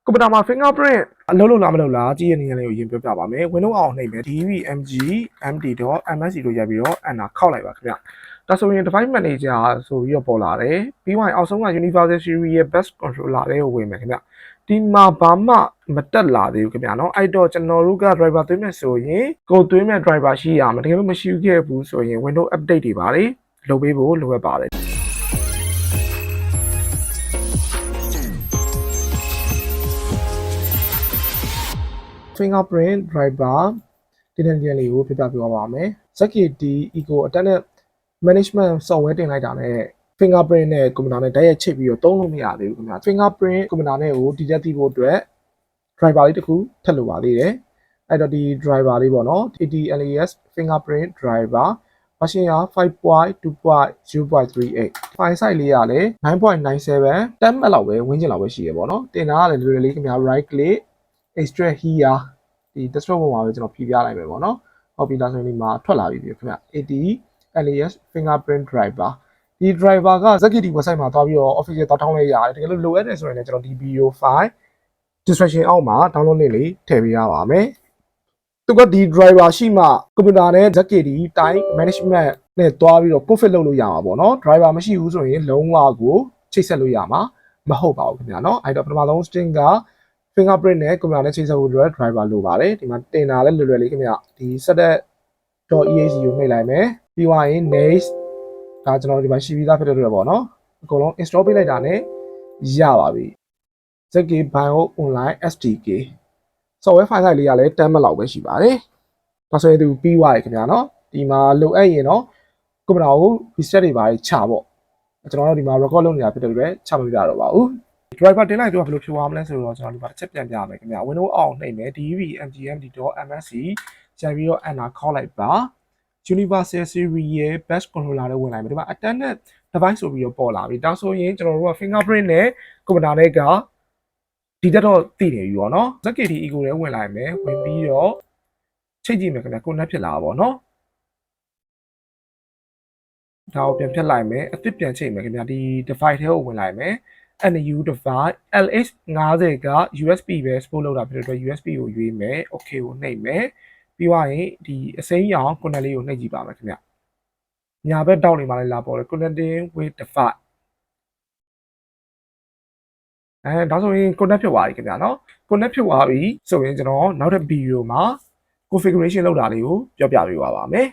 ကွန်ပျူတာမှာ fingerprint အလုပ်လုပ်လားမလုပ်လားကြည့်ရတဲ့နေရာလေးကိုရင်ပြောပြပါမယ် Windows အောင်နှိပ်မယ် DVMG MD.MSC လို့ရိုက်ပြီးတော့ Enter ခောက်လိုက်ပါခင်ဗျဒါဆိုရင် device manager ဆိုပြီးတော့ပေါ်လာတယ်ပြီးရင်အောက်ဆုံးက universal series ရဲ့ best controller လေးကိုဝင်မယ်ခင်ဗျဒီမှာဘာမှမတက်လာသေးဘူးခင်ဗျာနော်အဲ့တော့ကျွန်တော်တို့က driver သွင်းမယ်ဆိုရင်ကိုသွင်းမဲ့ driver ရှိရမှာတကယ်လို့မရှိခဲ့ဘူးဆိုရင် Windows update တွေပါတယ်လုပ်ပေးဖို့လိုအပ်ပါတယ်fingerprint driver ဒီနေ့လေးကိုပြပြပြပါမယ် ZKT Eco LX management software တင်လိုက်တာနဲ့ fingerprint နဲ့ကွန်ပျူတာနဲ့တိုက်ရိုက်ချိတ်ပြီးတော့သုံးလို့မရသေးဘူးခင်ဗျာ fingerprint ကွန်ပျူတာနဲ့ကိုဒီတက်သိဖို့အတွက် driver လေးတစ်ခုထပ်လိုပါသေးတယ်အဲ့တော့ဒီ driver လေးပေါ့နော် Ztk Lx fingerprint driver version က 5.2.0.38 file size လေးကလည်း 9.97 10 MB လောက်ပဲဝန်းကျင်လောက်ပဲရှိရပေါ့နော်တင်တာကလည်းလွယ်လွယ်လေးခင်ဗျာ right click extract here ဒီ desktop ပေါ်မှာပဲကျွန်တော်ဖြည့်ပြလိုက်မယ်ပေါ့နော်ဟုတ်ပြီလားဆိုရင်ဒီမှာထွက်လာပြီခင်ဗျ Ztk Lx fingerprint driver ဒီ driver က ZKT website မှာသွားပြီးတော့ official တောင်းထောင်းလိုက်ရတယ်တကယ်လို့လိုအပ်တယ်ဆိုရင်လည်းကျွန်တော်ဒီ video file description အောက်မှာ download link လေးထည့်ပေးရပါမယ်သူကဒီ driver ရှိမှကွန်ပျူတာနဲ့ ZKT time management နဲ့တွားပြီးတော့ config လုပ်လို့ရမှာပေါ့နော် driver မရှိဘူးဆိုရင်လုံးဝကိုချိတ်ဆက်လို့ရမှာမဟုတ်ပါဘူးခင်ဗျာเนาะအဲ့တော့ပထမဆုံး string က fingerprint နဲ့ကွန်ပျူတာနဲ့ချိတ်ဆက်ဖို့အတွက် driver လိုပါတယ်ဒီမှာတင်တာလည်းလွယ်လွယ်လေးခင်ဗျဒီ set.exe ကိုနှိပ်လိုက်မယ်ပြီးသွားရင် next ဒါကျွန်တော်ဒီမှာရှိပြီးသားဖြစ်တဲ့အတွက်ပေါ့နော်အကုန်လုံး install ပေးလိုက်တာနဲ့ရပါပြီ ZK Bio Online SDK software file size လေးကလည်း10 MB လောက်ပဲရှိပါတယ်ဒါဆိုရင်သူပြီးသွားပြီခင်ဗျာနော်ဒီမှာလိုအပ်ရင်တော့ကွန်ပျူတာကို reset တွေပါချပေါ့ကျွန်တော်တို့ဒီမှာ record လုပ်နေတာဖြစ်တဲ့အတွက်ချမပြတော့ပါဘူး driver တင်လိုက်တော့ဘယ်လိုဖြစ်သွားမလဲဆိုတော့ကျွန်တော်ဒီမှာတစ်ချက်ပြန်ပြမယ်ခင်ဗျာ Windows အောင်နှိပ်မယ် DVMG.MSC ရိုက်ပြီးတော့ Enter ခေါက်လိုက်ပါ universal series ရဲ့ best controller လေးဝင်လိုက်မယ်ဒီမှာ attendant device ဆိုပြီးတော့ပေါ်လာပြီဒါဆိုရင်ကျွန်တော်တို့က fingerprint နဲ့ကွန်ပျူတာနဲ့ကဒီတက်တော့သိနေပြီပေါ့နော် ZKT Eco လည်းဝင်လိုက်မယ်ဝင်ပြီးတော့ချိတ်ကြည့်မယ်ခင်ဗျ connect ဖြစ်လာပါပေါ့နော်ဒါကိုပြန်ဖြတ်လိုက်မယ်အသစ်ပြန်ချိတ်မယ်ခင်ဗျဒီ device ထဲကိုဝင်လိုက်မယ် NU device Lx50 က USB ပဲ support လုပ်တာဖြစ်တဲ့အတွက် USB ကိုရွေးမယ် okay ကိုနှိပ်မယ်ပြီးသွားရင်ဒီအစိမ်းရောင် connect လေးကိုနှိပ်ကြည့်ပါမယ်ခင်ဗျညာဘက်တောက်နေမှလည်းလာပေါ်တယ် connecting with device ဒါဆိုရင် connect ဖြစ်သွားပြီခင်ဗျာနော် connect ဖြစ်သွားပြီဆိုရင်ကျွန်တော်နောက်ထပ် video မှာ configuration လုပ်တာလေးကိုပြောပြပေးပါမယ်